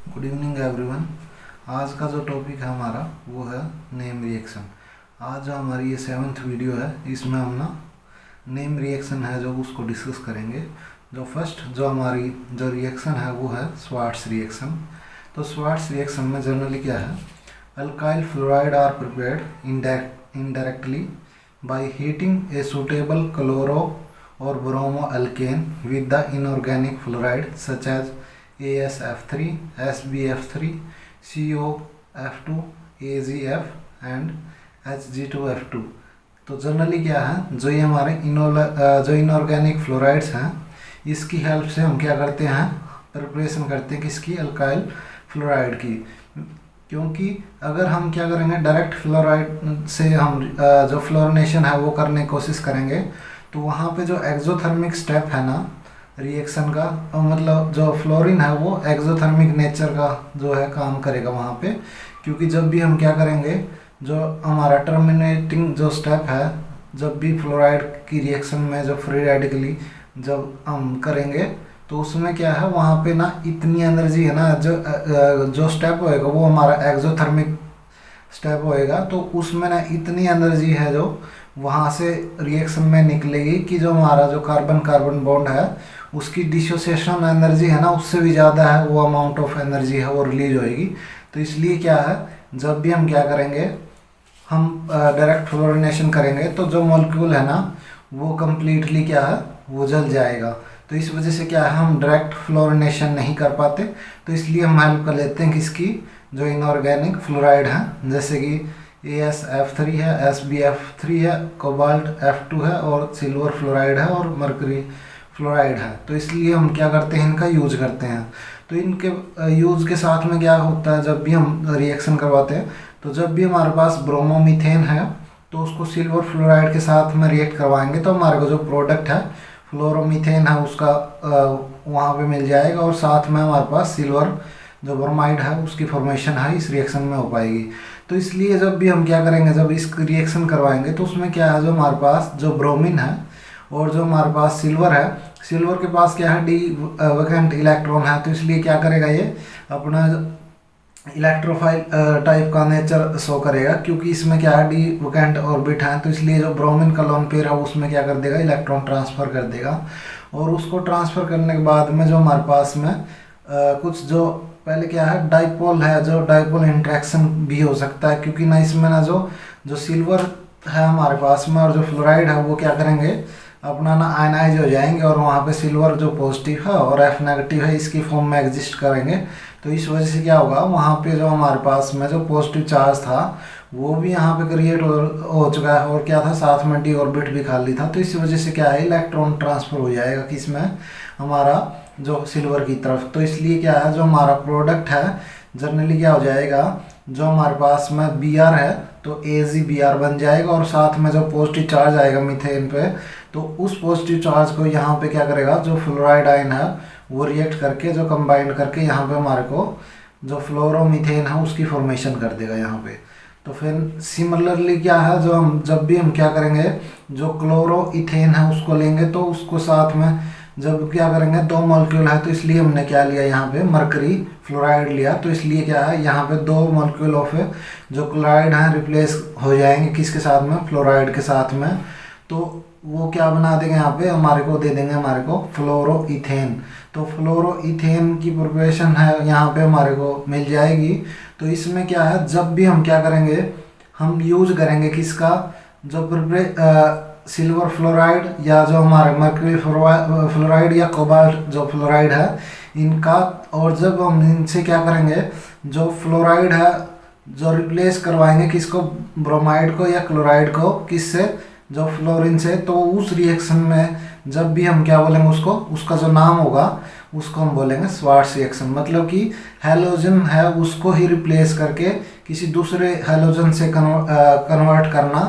Good evening everyone. आज का जो टॉपिक है हमारा वो है नेम रिएक्शन। आज जो हमारी ये 7th वीडियो है इसमें हम ना नेम रिएक्शन है जो उसको डिस्कस करेंगे। जो फर्स्ट जो हमारी जो रिएक्शन है वो है स्वार्ट्स रिएक्शन। तो स्वार्ट्स रिएक्शन में जनरली क्या है, alkyl fluoride are prepared indirectly by heating a suitable chloro और bromo alkane with the inorganic fluoride such as AsF3, SbF3, COF2, AgF and Hg2F2। तो जनरली क्या है, जो ये हमारे जो इनऑर्गेनिक फ्लोराइड्स हैं इसकी हेल्प से हम क्या करते हैं, प्रिपरेशन करते हैं किसकी, अल्काइल फ्लोराइड की। क्योंकि अगर हम क्या करेंगे, डायरेक्ट फ्लोराइड से हम जो फ्लोरिनेशन है वो करने की कोशिश करेंगे तो वहाँ पे जो एक्सोथर्मिक स्टेप है ना रिएक्शन का, मतलब जो फ्लोरीन है वो एक्सोथर्मिक नेचर का जो है काम करेगा वहाँ पे। क्योंकि जब भी हम क्या करेंगे, जो हमारा टर्मिनेटिंग जो स्टेप है, जब भी फ्लोराइड की रिएक्शन में जब फ्री रेडिकली जब हम करेंगे तो उसमें क्या है, वहाँ पे ना इतनी एनर्जी है ना, जो स्टेप होएगा वो हमारा एक्सोथर्मिक स्टेप होएगा, तो उसमें ना इतनी एनर्जी है जो वहाँ से रिएक्शन में निकलेगी कि जो हमारा जो कार्बन कार्बन बॉन्ड है उसकी डिसोसिएशन एनर्जी है ना उससे भी ज़्यादा है, वो अमाउंट ऑफ एनर्जी है वो रिलीज होएगी। तो इसलिए क्या है, जब भी हम क्या करेंगे, हम डायरेक्ट फ्लोरिनेशन करेंगे तो जो मॉलिक्यूल है ना वो कम्प्लीटली क्या है, वो जल जाएगा। तो इस वजह से क्या है, हम डायरेक्ट फ्लोरिनेशन नहीं कर पाते। तो इसलिए हम हेल्प कर लेते हैं किसकी, जो इनऑर्गेनिक फ्लोराइड है, जैसे कि AsF3 है, SbF3 है, कोबाल्ट F2 है और सिल्वर फ्लोराइड है और मर्करी फ्लोराइड है। तो इसलिए हम क्या करते हैं, इनका यूज करते हैं। तो इनके यूज़ के साथ में क्या होता है, जब भी हम रिएक्शन करवाते हैं तो जब भी हमारे पास ब्रोमोमीथेन है तो उसको सिल्वर फ्लोराइड के साथ में रिएक्ट करवाएंगे तो हमारे को जो प्रोडक्ट है फ्लोरोमीथेन है उसका वहाँ पे मिल जाएगा, और साथ में हमारे पास सिल्वर जो ब्रोमाइड है उसकी फॉर्मेशन है इस रिएक्शन में हो पाएगी। तो इसलिए जब भी हम क्या करेंगे, जब इस रिएक्शन करवाएंगे तो उसमें क्या है, जो हमारे पास जो ब्रोमीन है और जो हमारे पास सिल्वर है, सिल्वर के पास क्या है, डी वैकेंट इलेक्ट्रॉन है। तो इसलिए क्या करेगा, ये अपना इलेक्ट्रोफाइल टाइप का नेचर शो करेगा, क्योंकि इसमें क्या है, डी वैकेंट ऑर्बिट है। तो इसलिए जो ब्रोमीन का लोन पेयर है उसमें क्या कर देगा, इलेक्ट्रॉन ट्रांसफ़र कर देगा। और उसको ट्रांसफ़र करने के बाद में जो हमारे पास में कुछ जो पहले क्या है, डाइपोल है, जो डाइपोल इंट्रैक्शन भी हो सकता है। क्योंकि ना इसमें ना जो सिल्वर है हमारे पास में और जो फ्लोराइड है वो क्या करेंगे, अपना ना आयनाइज हो जाएंगे और वहाँ पे सिल्वर जो पॉजिटिव है और F नेगेटिव है इसकी फॉर्म में एग्जिस्ट करेंगे। तो इस वजह से क्या होगा, वहाँ पे जो हमारे पास में जो पॉजिटिव चार्ज था वो भी यहाँ पे क्रिएट हो चुका है, और क्या था, साथ में डी ऑर्बिट भी खाली था। तो इस वजह से क्या है, इलेक्ट्रॉन ट्रांसफ़र हो जाएगा किसमें, हमारा जो सिल्वर की तरफ। तो इसलिए क्या है, जो हमारा प्रोडक्ट है जनरली क्या हो जाएगा, जो हमारे पास में Br है तो AgBr बन जाएगा, और साथ में जो पॉजिटिव चार्ज आएगा मीथेन पे तो उस पॉजिटिव चार्ज को यहाँ पे क्या करेगा, जो फ्लोराइड आयन है वो रिएक्ट करके जो कंबाइंड करके यहाँ पे हमारे को जो फ्लोरोमीथेन है उसकी फॉर्मेशन कर देगा यहाँ पे। तो फिर सिमिलरली क्या है, जो हम जब भी हम क्या करेंगे, जो क्लोरोइथेन है उसको लेंगे तो उसको साथ में जब क्या करेंगे, दो मॉलिक्यूल है तो इसलिए हमने क्या लिया, यहाँ पे मरकरी फ्लोराइड लिया। तो इसलिए क्या है, यहाँ पे दो मॉलिक्यूल ऑफ जो क्लोराइड हैं रिप्लेस हो जाएंगे किसके साथ में, फ्लोराइड के साथ में। तो वो क्या बना देंगे, यहाँ पे हमारे को दे देंगे हमारे को फ्लोरोइथेन। तो फ्लोरोइथेन की प्रिपरेशन है यहाँ पे हमारे को मिल जाएगी। तो इसमें क्या है, जब भी हम क्या करेंगे, हम यूज करेंगे किसका, जो सिल्वर फ्लोराइड या जो हमारे मर्क्यूरी फ्लोराइड या कोबाल्ट जो फ्लोराइड है इनका। और जब हम इनसे क्या करेंगे, जो फ्लोराइड है जो रिप्लेस करवाएंगे किसको, ब्रोमाइड को या क्लोराइड को, किससे, जो फ्लोरीन से। तो उस रिएक्शन में जब भी हम क्या बोलेंगे उसको, उसका जो नाम होगा उसको हम बोलेंगे स्वार्ट्स रिएक्शन। मतलब कि हैलोजन है उसको ही रिप्लेस करके किसी दूसरे हैलोजन से कन्वर्ट करना,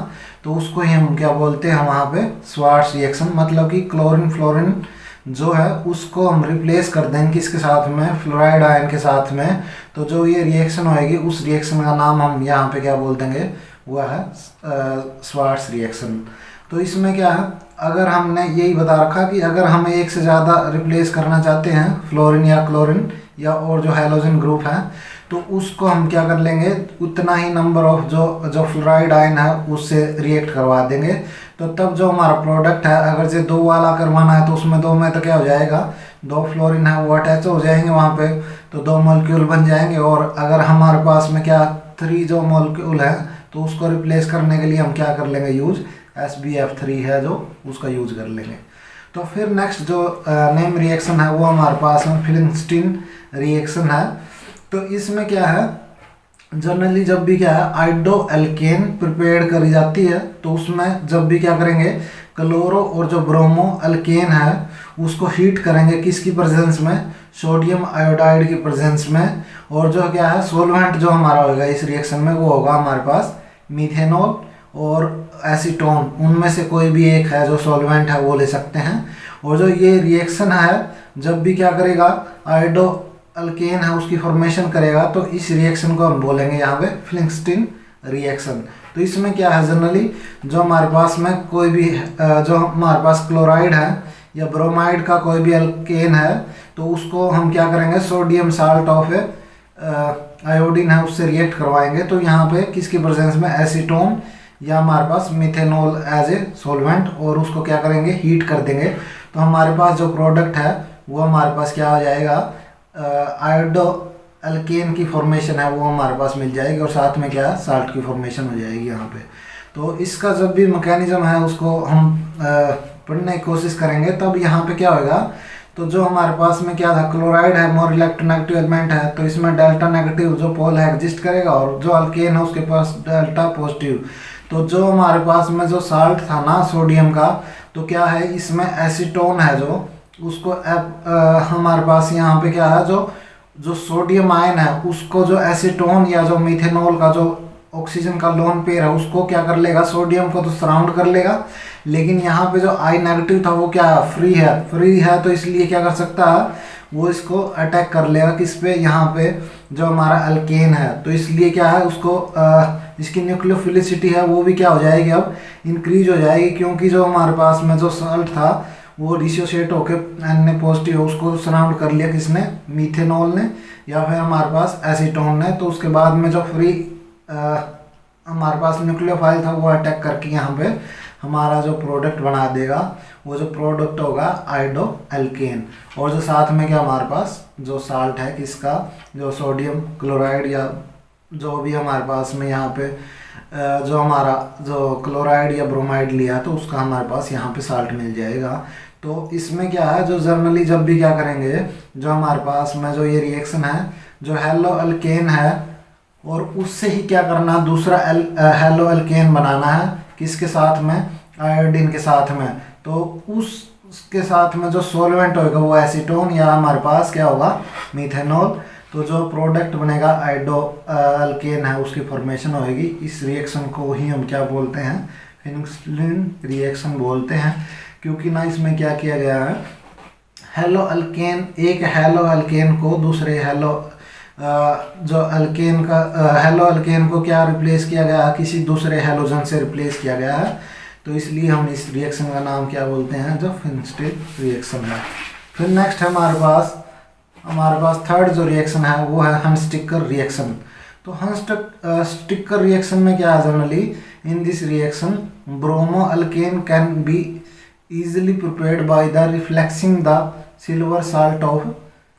तो उसको ही हम क्या बोलते हैं वहाँ पे, स्वार्ट्स रिएक्शन। मतलब कि क्लोरीन फ्लोरीन जो है उसको हम रिप्लेस कर देंगे किसके साथ में, फ्लोराइड आयन के साथ में। तो जो ये रिएक्शन होएगी उस रिएक्शन का नाम हम यहाँ पे क्या बोल देंगे, वो है स्वार्ट्स रिएक्शन। तो इसमें क्या है, अगर हमने यही बता रखा कि अगर हमें एक से ज़्यादा रिप्लेस करना चाहते हैं फ्लोरीन या क्लोरीन या और जो हैलोजन ग्रुप है, तो उसको हम क्या कर लेंगे, उतना ही नंबर ऑफ जो जो फ्लोराइड आयन है उससे रिएक्ट करवा देंगे। तो तब जो हमारा प्रोडक्ट है, अगर से 2 वाला करवाना है तो उसमें 2 में तो क्या हो जाएगा, 2 फ्लोरीन है वो अटैच हो जाएंगे वहाँ पे, तो 2 मॉलिक्यूल बन जाएंगे। और अगर हमारे पास में क्या 3 जो मॉलिक्यूल है, तो उसको रिप्लेस करने के लिए हम क्या कर लेंगे यूज, SbF3 है जो उसका यूज कर लेंगे। तो फिर नेक्स्ट जो नेम रिएक्शन है वो हमारे पास में फिलिंगस्टीन रिएक्शन है। तो इसमें क्या है, जनरली जब भी क्या है आइडो एल्केन प्रिपेयर करी जाती है, तो उसमें जब भी क्या करेंगे, क्लोरो और जो ब्रोमो एल्केन है उसको हीट करेंगे, किसकी प्रेजेंस में, सोडियम आयोडाइड की प्रेजेंस में। और जो क्या है सोलवेंट जो हमारा होगा इस रिएक्शन में वो होगा हमारे पास मीथेनॉल और एसीटोन, उनमें से कोई भी एक है जो सॉल्वेंट है वो ले सकते हैं। और जो ये रिएक्शन है जब भी क्या करेगा, आइडो अल्केन है उसकी फॉर्मेशन करेगा, तो इस रिएक्शन को हम बोलेंगे यहाँ पे फिलिंगस्टीन रिएक्शन। तो इसमें क्या है, जनरली जो हमारे पास में कोई भी जो हमारे पास क्लोराइड है या ब्रोमाइड का कोई भी अल्केन है, तो उसको हम क्या करेंगे, सोडियम साल्ट ऑफ आयोडीन है उससे रिएक्ट करवाएंगे। तो यहाँ पे किसकी प्रेजेंस में, एसीटोन या हमारे पास मिथेनॉल एज ए सॉल्वेंट, और उसको क्या करेंगे, हीट कर देंगे। तो हमारे पास जो प्रोडक्ट है वो हमारे पास क्या हो जाएगा, आयोडो अल्केन की फॉर्मेशन है वो हमारे पास मिल जाएगी, और साथ में क्या है साल्ट की फॉर्मेशन हो जाएगी यहाँ पे। तो इसका जब भी मैकेनिज्म है उसको हम पढ़ने की कोशिश करेंगे, तब यहाँ पे क्या होगा, तो जो हमारे पास में क्या था, क्लोराइड है मोर इलेक्ट्रोनेगेटिव एलिमेंट है, तो इसमें डेल्टा नेगेटिव जो पोल है एग्जिस्ट करेगा, और जो अल्केन है उसके पास डेल्टा पॉजिटिव। तो जो हमारे पास में जो साल्ट था ना सोडियम का, तो क्या है इसमें एसीटोन है जो उसको हमारे पास यहाँ पे क्या है, जो जो सोडियम आयन है उसको जो एसीटोन या जो मिथेनॉल का जो ऑक्सीजन का लोन पेयर है उसको क्या कर लेगा, सोडियम को तो सराउंड कर लेगा, लेकिन यहाँ पे जो आई नेगेटिव था वो क्या है, फ्री है, तो इसलिए क्या कर सकता है, वो इसको अटैक कर लेगा किस पे, यहाँ पे जो हमारा अल्केन है। तो इसलिए क्या है उसको इसकी न्यूक्लियोफिलिसिटी है वो भी क्या हो जाएगी, अब इंक्रीज हो जाएगी, क्योंकि जो हमारे पास में जो सॉल्ट था वो डिसोशिएट होके एन पॉजिटिव उसको सराउंड कर लिया किसने, मीथेनॉल ने या फिर हमारे पास एसीटोन ने। तो उसके बाद में जो फ्री हमारे पास न्यूक्लियोफाइल था वो अटैक करके यहाँ पे हमारा जो प्रोडक्ट बना देगा, वो जो प्रोडक्ट होगा आइडो एल्केन। और जो साथ में क्या हमारे पास जो साल्ट है किसका, जो सोडियम क्लोराइड या जो भी हमारे पास में यहाँ पे जो हमारा जो क्लोराइड या ब्रोमाइड लिया तो उसका हमारे पास यहाँ पे साल्ट मिल जाएगा। तो इसमें क्या है, जो जनरली जब भी क्या करेंगे, जो हमारे पास में जो ये रिएक्शन है जो हेलो अल्केन है, और उससे ही क्या करना, दूसरा हेलो अल्केन बनाना है किसके साथ में, आयोडीन के साथ में। तो उसके साथ में जो सॉल्वेंट होगा वो एसीटोन या हमारे पास क्या होगा, मीथेनॉल। तो जो प्रोडक्ट बनेगा आइडो अल्केन है उसकी फॉर्मेशन होगी। इस रिएक्शन को ही हम क्या बोलते हैं, फिलिंगस्टीन रिएक्शन बोलते हैं, क्योंकि ना इसमें क्या किया गया है, हेलो अल्केन, एक हेलो अल्केन को दूसरे हेलो जो अल्केन का हेलो अल्केन को क्या रिप्लेस किया गया है, किसी दूसरे हेलोजन से रिप्लेस किया गया है। तो इसलिए हम इस रिएक्शन का नाम क्या बोलते हैं, जो फिलिंगस्टीन रिएक्शन है। फिर नेक्स्ट है हमारे पास थर्ड जो रिएक्शन है वो है हंस-स्टिकर रिएक्शन। तो हंस-स्टिकर रिएक्शन में क्या है, generally in this reaction bromo alkane can be easily prepared by the reflexing the silver salt of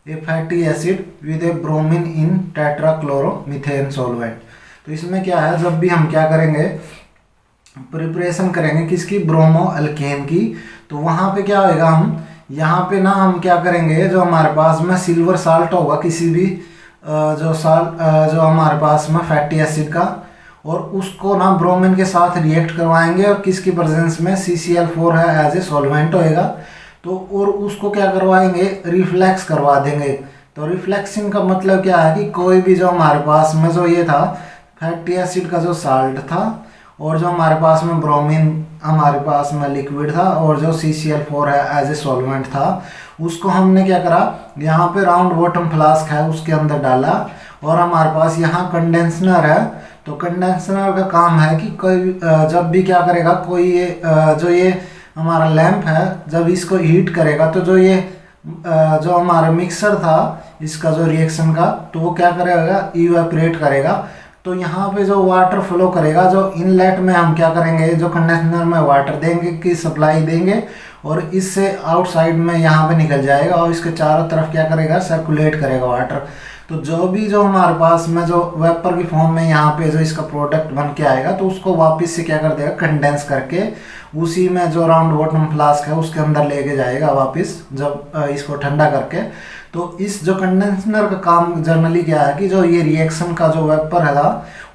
a fatty acid with a bromine in tetrachloromethane solvent। तो इसमें क्या है, जब भी हम क्या करेंगे, प्रिपरेशन करेंगे किसकी, ब्रोमो अल्केन की, तो वहाँ पे क्या होएगा, हम यहाँ पे ना हम क्या करेंगे, जो हमारे पास में सिल्वर साल्ट होगा किसी भी जो हमारे पास में फैटी एसिड का, और उसको ना ब्रोमीन के साथ रिएक्ट करवाएंगे, और किसकी प्रेजेंस में, CCl4 है एज ए सॉल्वेंट होएगा। तो और उसको क्या करवाएंगे, रिफ्लेक्स करवा देंगे। तो रिफ्लेक्सिंग का मतलब क्या है कि कोई भी जो हमारे पास में जो ये था फैटी एसिड का जो साल्ट था, और जो हमारे पास में ब्रोमीन हमारे पास में लिक्विड था, और जो CCl4 है एज ए सॉल्वेंट था, उसको हमने क्या करा, यहाँ पे राउंड बॉटम फ्लास्क है उसके अंदर डाला, और हमारे पास यहाँ कंडेंसर है, तो कंडेंसर का काम है कि कोई जब भी क्या करेगा, कोई ये जो ये हमारा लैंप है जब इसको हीट करेगा तो जो ये जो हमारा मिक्सर था इसका जो रिएक्शन का, तो वो क्या करेगा, इवेपोरेट करेगा। तो यहाँ पे जो वाटर फ्लो करेगा, जो इनलेट में हम क्या करेंगे, जो कंडेंसर में वाटर देंगे की सप्लाई देंगे और इससे आउटसाइड में यहाँ पे निकल जाएगा और इसके चारों तरफ क्या करेगा, सर्कुलेट करेगा वाटर। तो जो भी जो हमारे पास में जो वेपर की फॉर्म में यहाँ पे जो इसका प्रोडक्ट बन के आएगा तो उसको वापस से क्या कर देगा, कंडेंस करके उसी में जो राउंड बॉटम फ्लास्क है उसके अंदर लेके जाएगा वापस, जब इसको ठंडा करके। तो इस जो कंडेंसर का काम जनरली क्या है कि जो ये रिएक्शन का जो वेपर है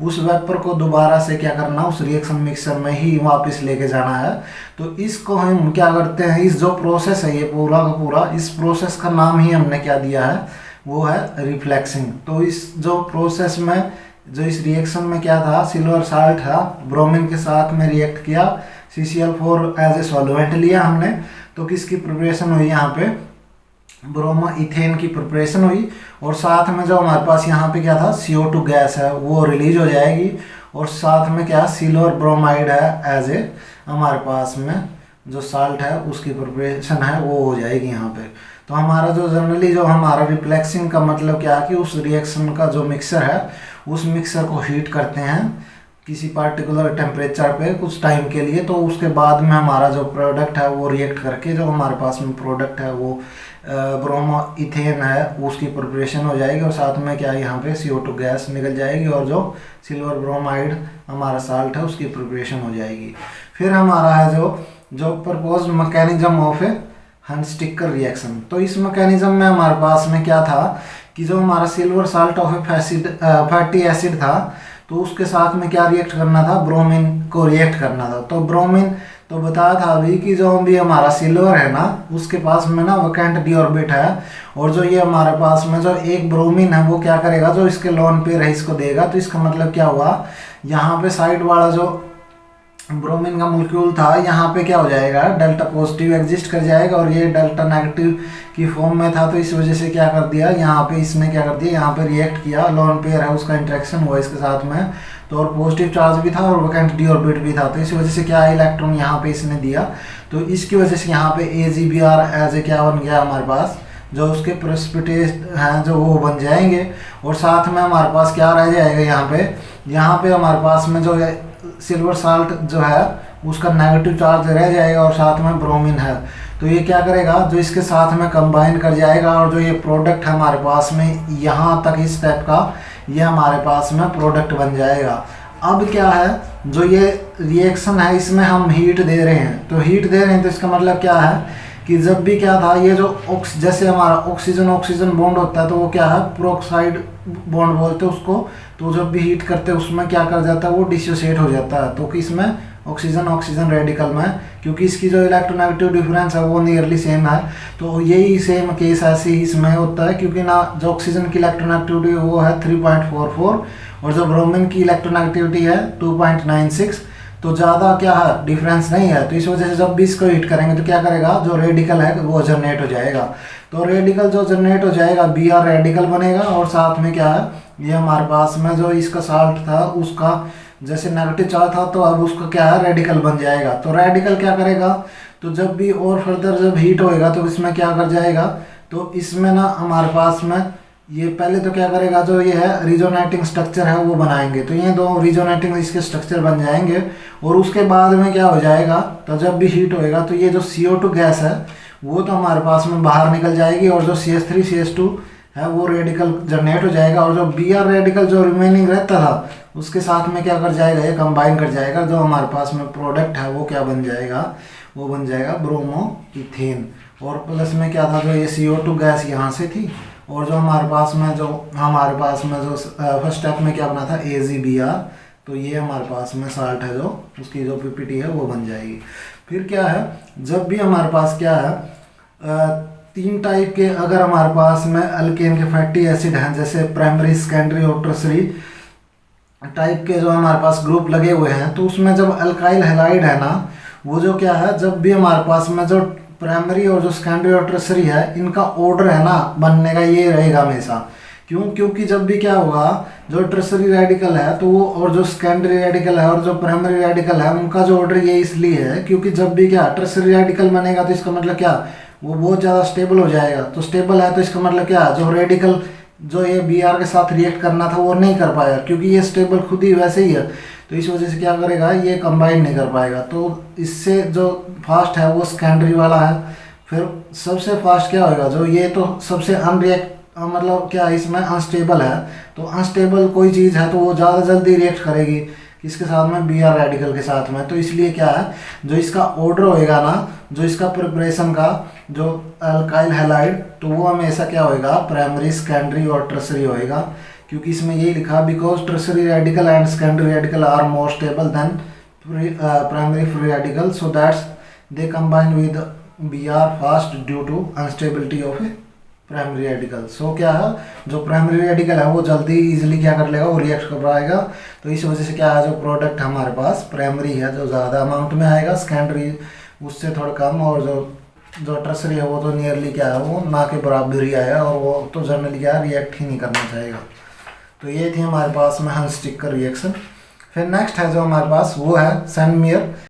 उस वेपर को दोबारा से क्या करना, उस रिएक्शन मिक्सर में ही वापस लेके जाना है। तो इसको हम क्या करते हैं, इस जो प्रोसेस है ये पूरा का पूरा, इस प्रोसेस का नाम ही हमने क्या दिया है, वो है रिफ्लेक्सिंग। तो इस जो प्रोसेस में जो इस रिएक्शन में क्या था, सिल्वर साल्ट था, ब्रोमीन के साथ में रिएक्ट किया, CCl4 एज ए सॉल्वेंट लिया हमने, तो किसकी प्रिपरेशन हुई, यहाँ पे ब्रोमो इथेन की प्रिपरेशन हुई। और साथ में जो हमारे पास यहाँ पे क्या था, CO2 गैस है वो रिलीज हो जाएगी। और साथ में क्या, सिल्वर ब्रोमाइड है एज ए हमारे पास में जो साल्ट है उसकी प्रिपरेशन है वो हो जाएगी यहाँ पे। तो हमारा जो जनरली जो हमारा रिफ्लेक्सिंग का मतलब क्या है कि उस रिएक्शन का जो मिक्सर है उस मिक्सर को हीट करते हैं किसी पार्टिकुलर टेम्परेचर पे कुछ टाइम के लिए, तो उसके बाद में हमारा जो प्रोडक्ट है वो रिएक्ट करके जो हमारे पास में प्रोडक्ट है वो ब्रोमो इथेन है उसकी प्रिपरेशन हो जाएगी। और साथ में क्या, यहाँ पे CO2 गैस निकल जाएगी और जो सिल्वर ब्रोमाइड हमारा साल्ट है उसकी प्रिपरेशन हो जाएगी। फिर हमारा है जो propose mechanism of a Hunsdiecker reaction. तो इस मैकेनिज्म में हमारे पास में क्या था कि जो हमारा silver salt of fatty acid था तो उसके साथ में क्या रिएक्ट करना था, ब्रोमीन को रिएक्ट करना था। तो ब्रोमीन तो बताया था अभी कि जो भी हमारा सिल्वर है ना उसके पास में ना वैकेंट डी ऑर्बिट है, और जो ये हमारे पास में जो एक ब्रोमीन है वो क्या करेगा, जो इसके लोन पेयर है इसको देगा। तो इसका मतलब क्या हुआ, यहाँ पे साइड वाला जो ब्रोमीन का मोलिक्यूल था यहाँ पे क्या हो जाएगा, डेल्टा पॉजिटिव एग्जिस्ट कर जाएगा और ये डेल्टा नेगेटिव की फॉर्म में था। तो इस वजह से क्या कर दिया, यहाँ पे इसने क्या कर दिया, यहाँ पे रिएक्ट किया, लोन पेयर है उसका इंटरेक्शन हुआ इसके साथ में, तो और पॉजिटिव चार्ज भी था और वैकेंट डी ऑर्बिट भी था। तो इस वजह से क्या इलेक्ट्रॉन यहाँ पे इसने दिया, तो इसकी वजह से यहाँ पे AgBr एज ए क्या बन गया हमारे पास, जो उसके प्रेसिपिटेट हैं जो वो बन जाएंगे। और साथ में हमारे पास क्या रह जाएगा, यहाँ पे हमारे पास में जो है सिल्वर साल्ट जो है उसका नेगेटिव चार्ज रह जाएगा और साथ में ब्रोमीन है। तो ये क्या करेगा, जो इसके साथ में कंबाइन कर जाएगा और जो ये प्रोडक्ट है हमारे पास में यहाँ तक इस टाइप का ये हमारे पास में प्रोडक्ट बन जाएगा। अब क्या है, जो ये रिएक्शन है इसमें हम हीट दे रहे हैं, तो हीट दे रहे हैं तो इसका मतलब क्या है कि जब भी क्या था, ये जो जैसे हमारा ऑक्सीजन बॉन्ड होता है तो वो क्या है, पेरोक्साइड बॉन्ड बोलते हैं उसको। तो जब भी हीट करते हैं उसमें क्या कर जाता है, वो डिसोसिएट हो जाता है। तो किसमें, ऑक्सीजन रेडिकल में, क्योंकि इसकी जो इलेक्ट्रोनेगेटिव डिफरेंस है वो नियरली सेम है। तो यही सेम केस ऐसे ही इसमें होता है, क्योंकि ना जो ऑक्सीजन की इलेक्ट्रोनेगेटिविटी वो है 3.44 और जो ब्रोमीन की इलेक्ट्रोनेगेटिविटी है 2.96। तो ज़्यादा क्या है, डिफरेंस नहीं है। तो इस वजह से जब भी इसको हीट करेंगे तो क्या करेगा, जो रेडिकल है वो जनरेट हो जाएगा। तो रेडिकल जो जनरेट हो जाएगा Br रेडिकल बनेगा। और साथ में क्या है, ये हमारे पास में जो इसका साल्ट था उसका जैसे नेगेटिव चार्ज था तो अब उसका क्या है, रेडिकल बन जाएगा। तो रेडिकल क्या करेगा, तो जब भी और फर्दर जब हीट होएगा तो इसमें क्या कर जाएगा, तो इसमें ना हमारे पास में ये पहले तो क्या करेगा, जो ये है रिजोनेटिंग स्ट्रक्चर है वो बनाएंगे। तो ये दो रिजोनेटिंग इसके स्ट्रक्चर बन जाएंगे और उसके बाद में क्या हो जाएगा, तो जब भी हीट होएगा तो ये जो CO2 गैस है वो तो हमारे पास में बाहर निकल जाएगी और जो CH3 CH2 है वो रेडिकल जनरेट हो जाएगा। और जो Br रेडिकल जो रिमेनिंग रहता था उसके साथ में क्या कर जाएगा, ये कंबाइन कर जाएगा। जो हमारे पास में प्रोडक्ट है वो क्या बन जाएगा, वो बन जाएगा ब्रोमो इथेन। और प्लस में क्या था, जो ये CO2 गैस यहाँ से थी और जो हमारे पास में जो फर्स्ट स्टेप में क्या बना था, AgBr। तो ये हमारे पास में साल्ट है जो उसकी जो PPT है वो बन जाएगी। फिर क्या है, जब भी हमारे पास क्या है, तीन टाइप के अगर हमारे पास में अल्केन के फैटी एसिड हैं, जैसे प्राइमरी सेकेंडरी और टर्सरी टाइप के जो हमारे पास ग्रुप लगे हुए हैं, तो उसमें जब अल्काइल हैलाइड है ना, वो जो क्या है, जब भी हमारे पास में जो प्राइमरी और जो सेकेंडरी और टर्सरी है इनका ऑर्डर है ना बनने का ये रहेगा हमेशा, क्यों? क्योंकि जब भी क्या होगा, जो टर्सरी रेडिकल है तो वो, और जो सेकेंडरी रेडिकल है और जो प्राइमरी रेडिकल है, उनका जो ऑर्डर ये इसलिए है क्योंकि जब भी क्या टर्सरी रेडिकल बनेगा तो इसका मतलब क्या, वो बहुत ज़्यादा स्टेबल हो जाएगा। तो स्टेबल है तो इसका मतलब क्या, जो रेडिकल जो ये बी आर के साथ रिएक्ट करना था वो नहीं कर पाएगा, क्योंकि ये स्टेबल खुद ही वैसे ही है। तो इस वजह से क्या करेगा, ये कंबाइन नहीं कर पाएगा। तो इससे जो फास्ट है वो सेकेंडरी वाला है। फिर सबसे फास्ट क्या होएगा, जो ये तो सबसे अनरिएक्ट मतलब क्या इसमें अनस्टेबल है। तो अनस्टेबल कोई चीज़ है तो वो ज़्यादा जल्दी रिएक्ट करेगी किसके साथ में, बी आर रेडिकल के साथ में। तो इसलिए क्या है, जो इसका ऑर्डर होएगा ना, जो इसका प्रिपरेशन का जो अल्काइल हैलाइड, तो वो हमेशा क्या होएगा, प्राइमरी सेकेंडरी और टर्सरी होएगा। क्योंकि इसमें यही लिखा, because tertiary radical and secondary radical are more stable than primary free radical, so that's they combine with B R fast due to unstability of a primary radical. So क्या है, जो primary radical है वो जल्दी easily क्या कर लेगा, वो रिएक्ट कर पाएगा। तो इस वजह से क्या है, जो प्रोडक्ट हमारे पास प्राइमरी है जो ज़्यादा अमाउंट में आएगा, सेकेंडरी उससे थोड़ा कम, और जो टर्सरी है वो तो नियरली क्या है, वो ना के बराबर ही आएगा, और वो तो जनरली क्या है, रिएक्ट ही नहीं करना चाहेगा। तो ये थी हमारे पास में हंस स्टिक का रिएक्शन। फिर नेक्स्ट है जो हमारे पास वो है सेंडमेयर